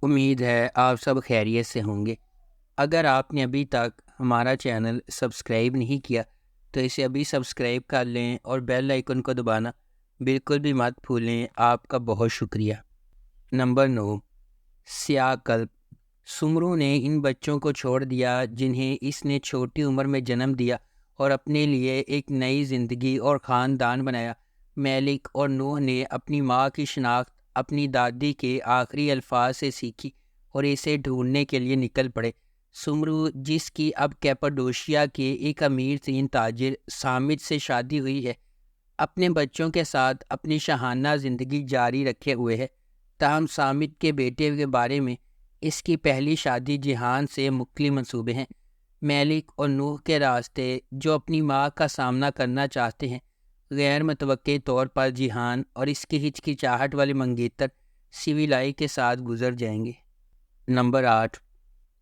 امید ہے آپ سب خیریت سے ہوں گے۔ اگر آپ نے ابھی تک ہمارا چینل سبسکرائب نہیں کیا تو اسے ابھی سبسکرائب کر لیں اور بیل آئیکن کو دبانا بالکل بھی مت بھولیں۔ آپ کا بہت شکریہ۔ نمبر 9، سیاہ قلب۔ سمرو نے ان بچوں کو چھوڑ دیا جنہیں اس نے چھوٹی عمر میں جنم دیا اور اپنے لیے ایک نئی زندگی اور خاندان بنایا۔ میلک اور نوح نے اپنی ماں کی شناخت اپنی دادی کے آخری الفاظ سے سیکھی اور اسے ڈھونڈنے کے لیے نکل پڑے۔ سمرو، جس کی اب کیپاڈوشیا کے ایک امیر ترین تاجر سامد سے شادی ہوئی ہے، اپنے بچوں کے ساتھ اپنی شاہانہ زندگی جاری رکھے ہوئے ہے۔ تاہم سامد کے بیٹے کے بارے میں اس کی پہلی شادی جہان سے مختلف منصوبے ہیں۔ میلک اور نوح کے راستے جو اپنی ماں کا سامنا کرنا چاہتے ہیں، غیر متوقع طور پر جہان اور اس کی ہچکچاہٹ والے منگیتر سیویلائی کے ساتھ گزر جائیں گے۔ نمبر 8،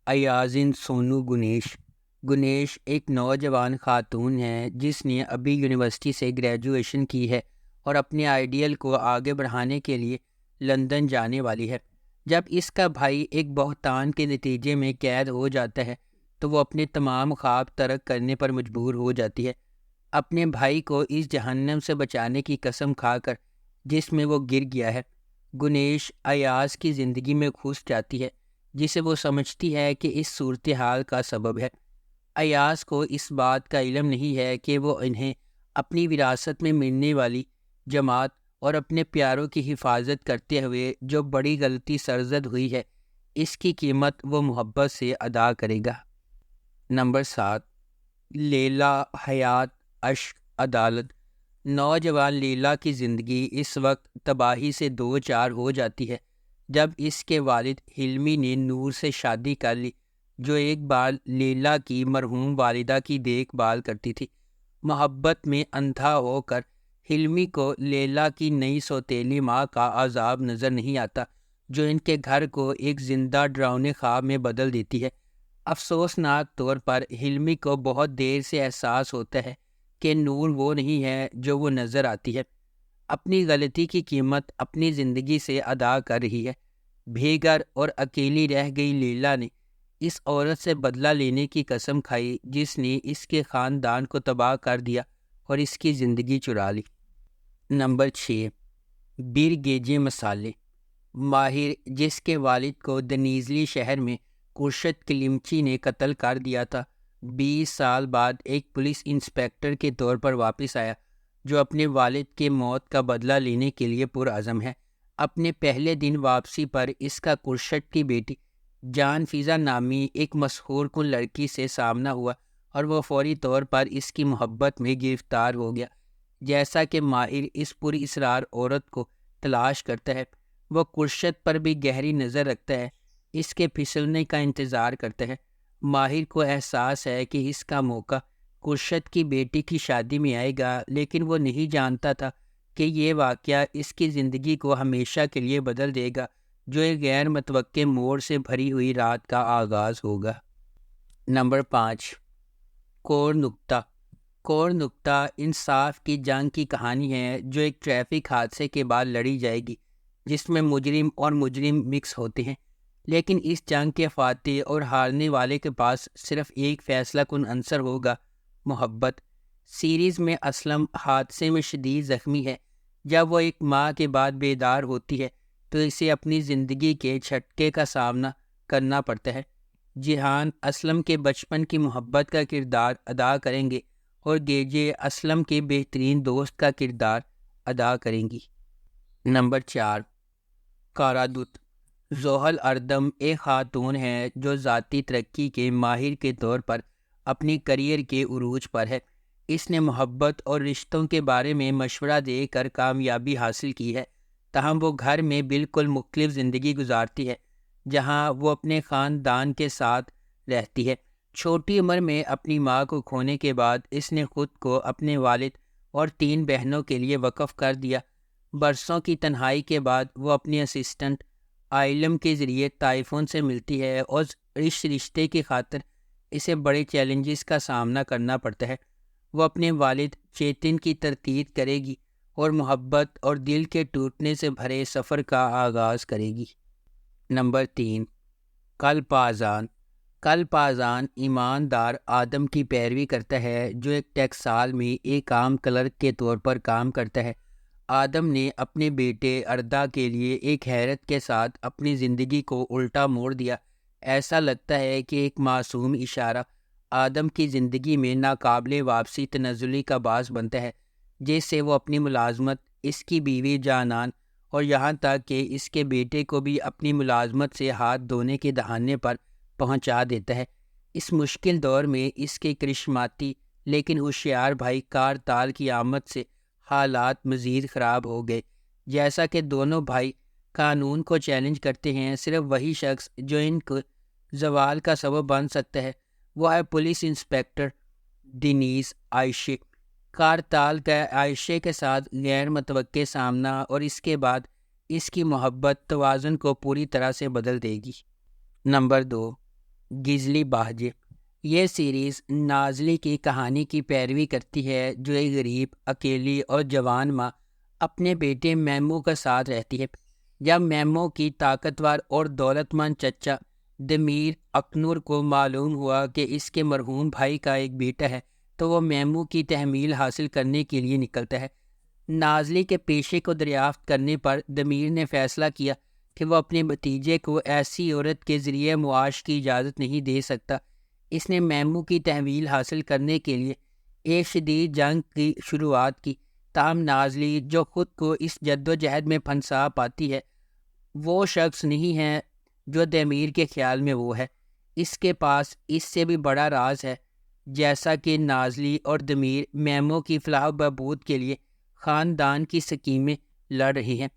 ایازن سونو گنیش۔ گنیش ایک نوجوان خاتون ہے جس نے ابھی یونیورسٹی سے گریجویشن کی ہے اور اپنے آئیڈیل کو آگے بڑھانے کے لیے لندن جانے والی ہے۔ جب اس کا بھائی ایک بہتان کے نتیجے میں قید ہو جاتا ہے تو وہ اپنے تمام خواب ترک کرنے پر مجبور ہو جاتی ہے، اپنے بھائی کو اس جہنم سے بچانے کی قسم کھا کر جس میں وہ گر گیا ہے۔ گنیش ایاز کی زندگی میں گھس جاتی ہے جسے وہ سمجھتی ہے کہ اس صورتحال کا سبب ہے۔ ایاز کو اس بات کا علم نہیں ہے کہ وہ انہیں اپنی وراثت میں ملنے والی جماعت اور اپنے پیاروں کی حفاظت کرتے ہوئے جو بڑی غلطی سرزد ہوئی ہے، اس کی قیمت وہ محبت سے ادا کرے گا۔ نمبر 7، لیلا، حیات، عشق، عدالت۔ نوجوان لیلا کی زندگی اس وقت تباہی سے دو چار ہو جاتی ہے جب اس کے والد حلمی نے نور سے شادی کر لی، جو ایک بار لیلا کی مرحوم والدہ کی دیکھ بھال کرتی تھی۔ محبت میں اندھا ہو کر حلمی کو لیلا کی نئی سوتیلی ماں کا عذاب نظر نہیں آتا، جو ان کے گھر کو ایک زندہ ڈراؤنے خواب میں بدل دیتی ہے۔ افسوسناک طور پر حلمی کو بہت دیر سے احساس ہوتا ہے کہ نور وہ نہیں ہے جو وہ نظر آتی ہے۔ اپنی غلطی کی قیمت اپنی زندگی سے ادا کر رہی ہے۔ بے گھر اور اکیلی رہ گئی لیلا نے اس عورت سے بدلہ لینے کی قسم کھائی جس نے اس کے خاندان کو تباہ کر دیا اور اس کی زندگی چرا لی۔ نمبر 6، بیرگیجے مسالے۔ ماہر، جس کے والد کو دنیزلی شہر میں کرشت کلیمچی نے قتل کر دیا تھا، 20 سال بعد ایک پولیس انسپکٹر کے طور پر واپس آیا جو اپنے والد کے موت کا بدلہ لینے کے لیے پرعزم ہے۔ اپنے پہلے دن واپسی پر اس کا کرشت کی بیٹی جان فیزا نامی ایک مسحور کن لڑکی سے سامنا ہوا اور وہ فوری طور پر اس کی محبت میں گرفتار ہو گیا۔ جیسا کہ ماہر اس پوری اسرار عورت کو تلاش کرتا ہے، وہ کرشت پر بھی گہری نظر رکھتا ہے، اس کے پھسلنے کا انتظار کرتا ہے۔ ماہر کو احساس ہے کہ اس کا موقع کرشت کی بیٹی کی شادی میں آئے گا، لیکن وہ نہیں جانتا تھا کہ یہ واقعہ اس کی زندگی کو ہمیشہ کے لیے بدل دے گا، جو ایک غیر متوقع موڑ سے بھری ہوئی رات کا آغاز ہوگا۔ نمبر 5، کور نکتہ۔ کور نکتہ انصاف کی جنگ کی کہانی ہے جو ایک ٹریفک حادثے کے بعد لڑی جائے گی، جس میں مجرم اور مجرم مکس ہوتے ہیں، لیکن اس جنگ کے فاتح اور ہارنے والے کے پاس صرف ایک فیصلہ کن عنصر ہوگا: محبت۔ سیریز میں اسلم حادثے میں شدید زخمی ہے۔ جب وہ ایک ماہ کے بعد بیدار ہوتی ہے تو اسے اپنی زندگی کے جھٹکے کا سامنا کرنا پڑتا ہے۔ جہان اسلم کے بچپن کی محبت کا کردار ادا کریں گے اور گیجے اسلم کے بہترین دوست کا کردار ادا کریں گی۔ نمبر 4، کارادت۔ زحل اردم ایک خاتون ہے جو ذاتی ترقی کے ماہر کے طور پر اپنی کریئر کے عروج پر ہے۔ اس نے محبت اور رشتوں کے بارے میں مشورہ دے کر کامیابی حاصل کی ہے، تاہم وہ گھر میں بالکل مختلف زندگی گزارتی ہے جہاں وہ اپنے خاندان کے ساتھ رہتی ہے۔ چھوٹی عمر میں اپنی ماں کو کھونے کے بعد اس نے خود کو اپنے والد اور 3 بہنوں کے لیے وقف کر دیا۔ برسوں کی تنہائی کے بعد وہ اپنی اسسٹنٹ آئلم کے ذریعے طائفون سے ملتی ہے اور اس رشتے کی خاطر اسے بڑے چیلنجز کا سامنا کرنا پڑتا ہے۔ وہ اپنے والد چیتن کی تردید کرے گی اور محبت اور دل کے ٹوٹنے سے بھرے سفر کا آغاز کرے گی۔ نمبر 3، قلب آذان۔ قلب آذان ایماندار آدم کی پیروی کرتا ہے جو ایک ٹیکسال میں ایک عام کلرک کے طور پر کام کرتا ہے۔ آدم نے اپنے بیٹے اردا کے لیے ایک حیرت کے ساتھ اپنی زندگی کو الٹا موڑ دیا۔ ایسا لگتا ہے کہ ایک معصوم اشارہ آدم کی زندگی میں ناقابل واپسی تنزلی کا باعث بنتا ہے، جس سے وہ اپنی ملازمت، اس کی بیوی جانان اور یہاں تک کہ اس کے بیٹے کو بھی اپنی ملازمت سے ہاتھ دھونے کے دہانے پر پہنچا دیتا ہے۔ اس مشکل دور میں اس کے کرشماتی لیکن ہوشیار بھائی کارتال کی آمد سے حالات مزید خراب ہو گئے۔ جیسا کہ دونوں بھائی قانون کو چیلنج کرتے ہیں، صرف وہی شخص جو ان کو زوال کا سبب بن سکتا ہے وہ ہے پولیس انسپکٹر ڈینیز عائشہ۔ کارتال کا عائشہ کے ساتھ غیر متوقع سامنا اور اس کے بعد اس کی محبت توازن کو پوری طرح سے بدل دے گی۔ نمبر 2، گزلی بہجے۔ یہ سیریز نازلی کی کہانی کی پیروی کرتی ہے جو ایک غریب، اکیلی اور جوان ماں اپنے بیٹے میمو کا ساتھ رہتی ہے۔ جب میمو کی طاقتور اور دولت مند چچا دمیر اکنور کو معلوم ہوا کہ اس کے مرحوم بھائی کا ایک بیٹا ہے تو وہ میمو کی تحمیل حاصل کرنے کے لیے نکلتا ہے۔ نازلی کے پیشے کو دریافت کرنے پر دمیر نے فیصلہ کیا کہ وہ اپنے بھتیجے کو ایسی عورت کے ذریعے معاش کی اجازت نہیں دے سکتا۔ اس نے میمو کی تحویل حاصل کرنے کے لیے ایک شدید جنگ کی شروعات کی، تاہم نازلی جو خود کو اس جدوجہد میں پھنسا پاتی ہے وہ شخص نہیں ہے جو دمیر کے خیال میں وہ ہے۔ اس کے پاس اس سے بھی بڑا راز ہے۔ جیسا کہ نازلی اور دمیر میمو کی فلاح و بہبود کے لیے خاندان کی سکیمیں لڑ رہی ہیں،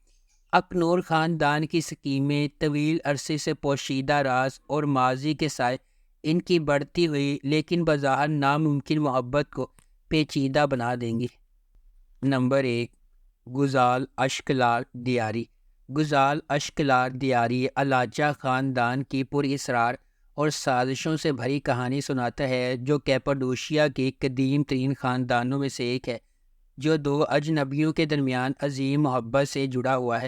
اکنور خاندان کی سکیمیں طویل عرصے سے پوشیدہ راز اور ماضی کے سائے ان کی بڑھتی ہوئی لیکن بظاہر ناممکن محبت کو پیچیدہ بنا دیں گی۔ نمبر 1، گزال اشکلار دیاری۔ گزال اشکلار دیاری الاچا خاندان کی پر اسرار اور سازشوں سے بھری کہانی سناتا ہے جو کیپاڈوشیا کے قدیم ترین خاندانوں میں سے ایک ہے جو دو اجنبیوں کے درمیان عظیم محبت سے جڑا ہوا ہے۔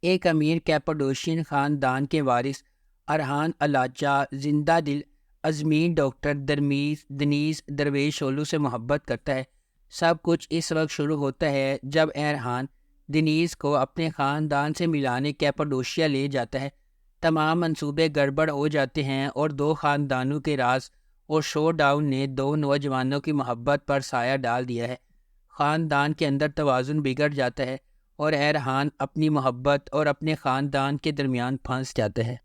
ایک امیر کیپاڈوشین خاندان کے وارث ارحان الاچا زندہ دل ازمین ڈاکٹر دنیز درویشولو سے محبت کرتا ہے۔ سب کچھ اس وقت شروع ہوتا ہے جب ارحان دنیز کو اپنے خاندان سے ملانے کیپاڈوشیا لے جاتا ہے۔ تمام منصوبے گڑبڑ ہو جاتے ہیں اور دو خاندانوں کے راز اور شو ڈاؤن نے دو نوجوانوں کی محبت پر سایہ ڈال دیا ہے۔ خاندان کے اندر توازن بگڑ جاتا ہے اور ارحان اپنی محبت اور اپنے خاندان کے درمیان پھنس جاتا ہے۔